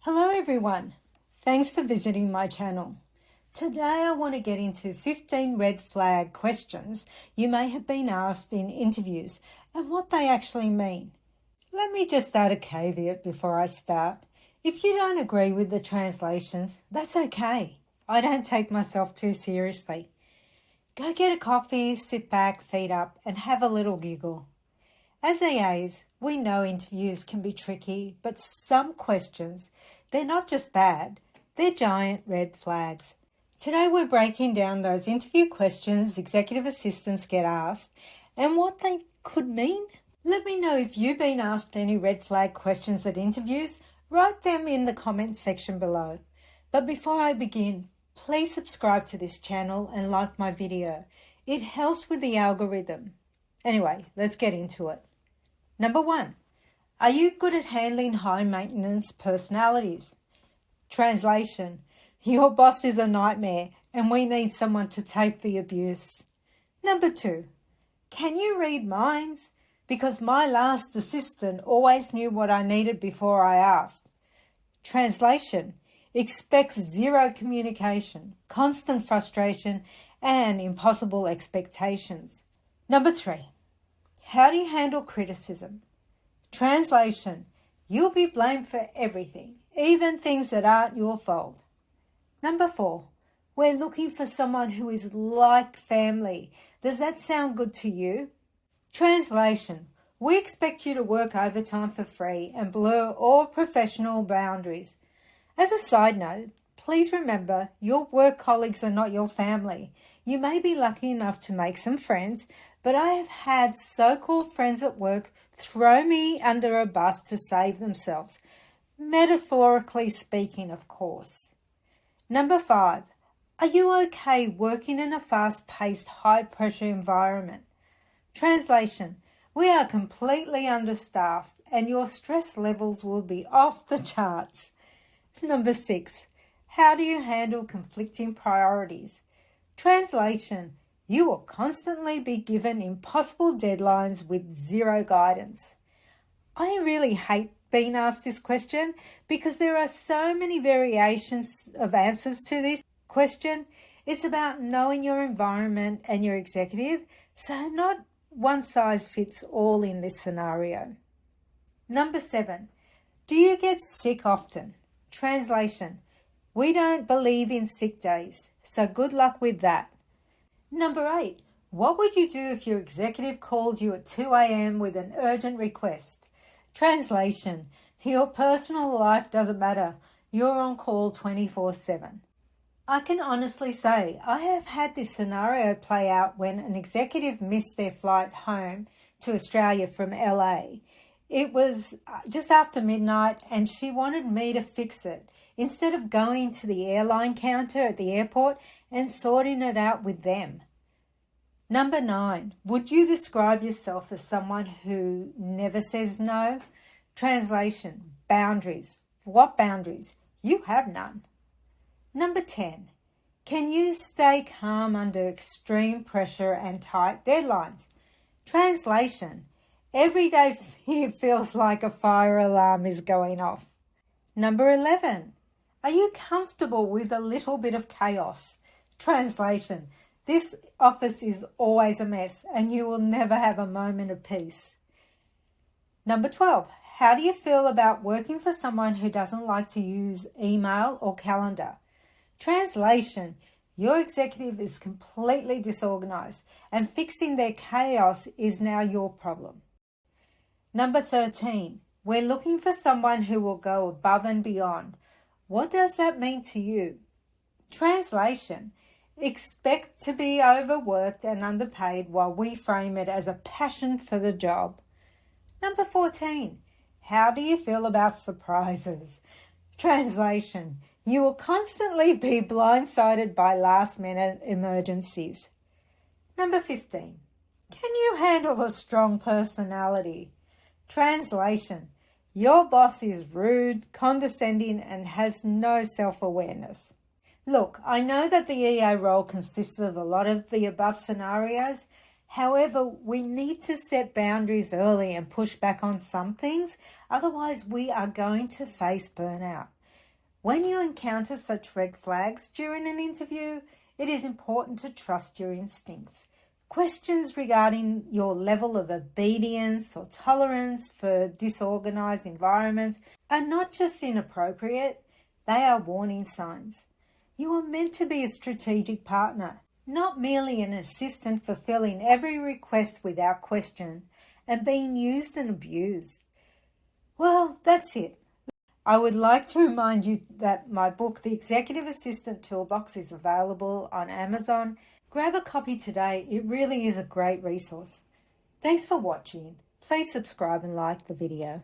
Hello everyone, thanks for visiting my channel. Today I want to get into 15 red flag questions you may have been asked in interviews and what they actually mean. Let me just add a caveat before I start. If you don't agree with the translations, that's okay. I don't take myself too seriously. Go get a coffee, sit back, feet up and have a little giggle. As AAs, we know interviews can be tricky, but some questions, they're not just bad, they're giant red flags. Today we're breaking down those interview questions executive assistants get asked and what they could mean. Let me know if you've been asked any red flag questions at interviews. Write them in the comments section below. But before I begin, please subscribe to this channel and like my video. It helps with the algorithm. Anyway, let's get into it. Number 1, are you good at handling high maintenance personalities? Translation, your boss is a nightmare and we need someone to tape the abuse. Number 2, can you read minds? Because my last assistant always knew what I needed before I asked. Translation, expects zero communication, constant frustration and impossible expectations. Number 3, how do you handle criticism? Translation, you'll be blamed for everything, even things that aren't your fault. Number 4, we're looking for someone who is like family. Does that sound good to you? Translation, we expect you to work overtime for free and blur all professional boundaries. As a side note, please remember your work colleagues are not your family. You may be lucky enough to make some friends, but I have had so-called friends at work throw me under a bus to save themselves. Metaphorically speaking, of course. Number 5, are you okay working in a fast-paced, high-pressure environment? Translation, we are completely understaffed and your stress levels will be off the charts. Number 6, how do you handle conflicting priorities? Translation, you will constantly be given impossible deadlines with zero guidance. I really hate being asked this question because there are so many variations of answers to this question. It's about knowing your environment and your executive, so not one size fits all in this scenario. Number 7, do you get sick often? Translation, we don't believe in sick days, so good luck with that. Number 8, what would you do if your executive called you at 2 a.m. with an urgent request? Translation, your personal life doesn't matter. You're on call 24/7. I can honestly say I have had this scenario play out when an executive missed their flight home to Australia from LA. It was just after midnight and she wanted me to fix it instead of going to the airline counter at the airport and sorting it out with them. Number 9, would you describe yourself as someone who never says no? Translation, boundaries. What boundaries? You have none. Number 10, can you stay calm under extreme pressure and tight deadlines? Translation, every day here feels like a fire alarm is going off. Number 11, are you comfortable with a little bit of chaos? Translation, this office is always a mess and you will never have a moment of peace. Number 12, how do you feel about working for someone who doesn't like to use email or calendar? Translation, your executive is completely disorganized and fixing their chaos is now your problem. Number 13, we're looking for someone who will go above and beyond. What does that mean to you? Translation, expect to be overworked and underpaid while we frame it as a passion for the job. Number 14, how do you feel about surprises? Translation, you will constantly be blindsided by last-minute emergencies. Number 15, can you handle a strong personality? Translation, your boss is rude, condescending, and has no self-awareness. Look, I know that the EA role consists of a lot of the above scenarios. However, we need to set boundaries early and push back on some things. Otherwise, we are going to face burnout. When you encounter such red flags during an interview, it is important to trust your instincts. Questions regarding your level of obedience or tolerance for disorganized environments are not just inappropriate, they are warning signs. You are meant to be a strategic partner, not merely an assistant fulfilling every request without question and being used and abused. Well, that's it. I would like to remind you that my book, The Executive Assistant Toolbox, is available on Amazon. Grab a copy today. It really is a great resource. Thanks for watching. Please subscribe and like the video.